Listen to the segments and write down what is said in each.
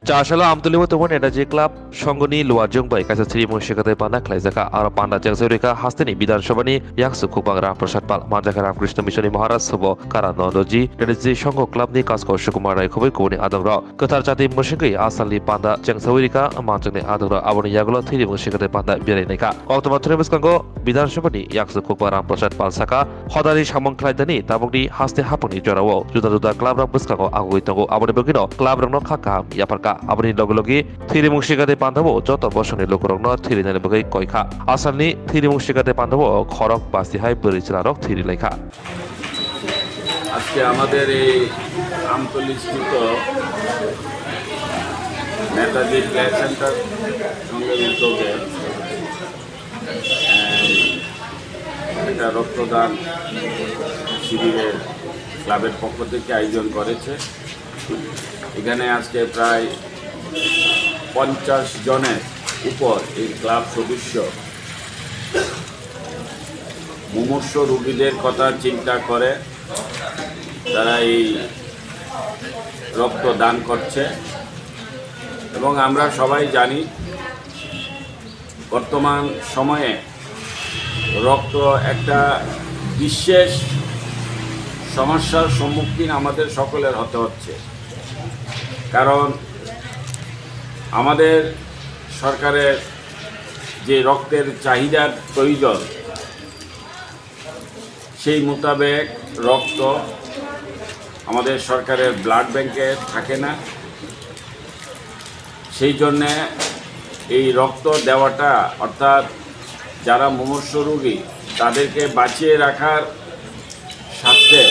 Charshalo Amtulimu Tumun Energy Club, Shongoni, Luajung by Kasatri Mushikate Panda, Klaisaka, Arapanda Jasurika, Hastini, Bidan Shabani, Yaksu Kupanga, Prasad Pal, Mandakara Krishna Mishani Maharaj Subo, Karanoji, that is the Shongo Club Nikasko Shukumara Kubikuni Adamra, Katarjati Mushiki, Asali Panda, Jangsawirika, Amantani Adura, Avani Yagula, Tiri Mushikate Panda, Birenika, Octomatremus Kango, Bidan Shabani, Yaksu Kupara, Prasad Pal Saka, Hodari Shamon Klaidani, Tabuni, Haste Hapuni, Jorawo, Juda Club of Buskago, Aguito, Abonibugino, Club of Nokaka, Yaparka. Abani logologi thiri mungshigate pandabo joto bosoni lokorokno thiri nane bagai koikha asalni thiri mungshigate pandabo khorok basti hai porichalarok thiri lekha আজকে আমাদের এই আমতলীস্থিত Netaji play centre সঙ্গে উদ্যোগে একটা রক্তদান শিবিরের ক্লাবের পক্ষ থেকে আয়োজন করেছে। এখানে আজকে প্রায় 50 জনের উপর এই ক্লাব সদস্য মুমূর্ষ রোগীদের কথা চিন্তা করে তারা এই রক্ত দান করছে এবং আমরা সবাই জানি বর্তমান সময়ে রক্ত একটা বিশেষ সমস্যার সম্মুখীন আমাদের সকলের হতে হচ্ছে। কারণ আমাদের সরকারের যে রক্তের চাহিদার প্রয়োজন সেই মোতাবেক রক্ত আমাদের সরকারের ব্লাড ব্যাংকে থাকে না। সেই জন্যে এই রক্ত দেওয়াটা অর্থাৎ যারা মুমূর্ষ রোগী তাদেরকে বাঁচিয়ে রাখার স্বার্থে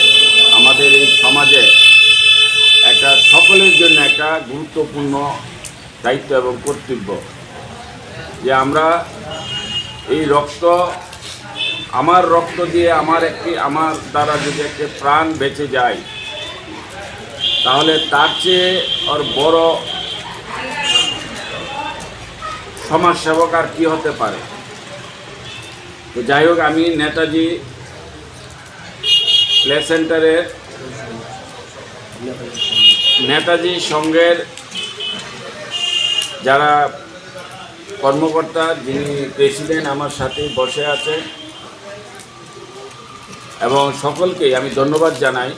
আমাদের এই সমাজে একটা সকলের জন্য একটা গুরুত্বপূর্ণ দায়িত্ব এবং কর্তব্য যে আমরা এই রক্ত আমার রক্ত দিয়ে আমার দ্বারা যদি একটা প্রাণ বেঁচে যায় তাহলে তার চেয়ে আর বড় সমাজসেবক আর কি হতে পারে। তো যাই হোক, আমি নেতাজি প্লে সেন্টারের নেতাজি সংঘের যারা কর্মকর্তা যিনি প্রেসিডেন্ট আমার সাথে বসে আছে এবং সকলকেই আমি ধন্যবাদ জানাই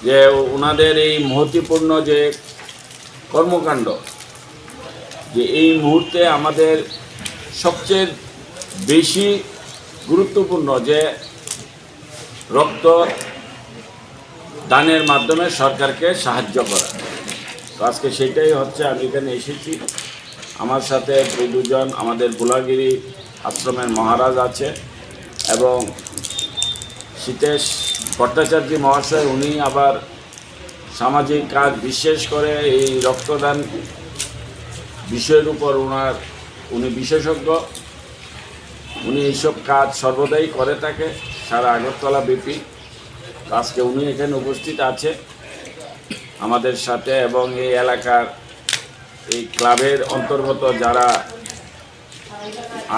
যে ওনাদের এই মহত্বপূর্ণ যে কর্মকাণ্ড যে এই মুহূর্তে আমাদের সবচেয়ে বেশি গুরুত্বপূর্ণ যে রক্ত দানের মাধ্যমে সরকারকে সাহায্য করা। তো আজকে সেটাই হচ্ছে, আমি এখানে এসেছি। আমার সাথে দুজন আমাদের গোলাগিরি আশ্রমের মহারাজ আছে এবং সীতেশ ভট্টাচার্য মহাশয়, উনি আবার সামাজিক কাজ বিশেষ করে এই রক্তদান বিষয়ের উপর উনি বিশেষজ্ঞ। উনি এইসব কাজ সর্বদাই করে থাকে সারা আগরতলা ব্যাপী। আজকে উনি এখানে উপস্থিত আছে আমাদের সাথে এবং এই এলাকার এই ক্লাবের অন্তর্গত যারা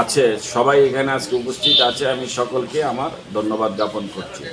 আছে সবাই এখানে আজকে উপস্থিত আছে। আমি সকলকে আমার ধন্যবাদ জ্ঞাপন করছি।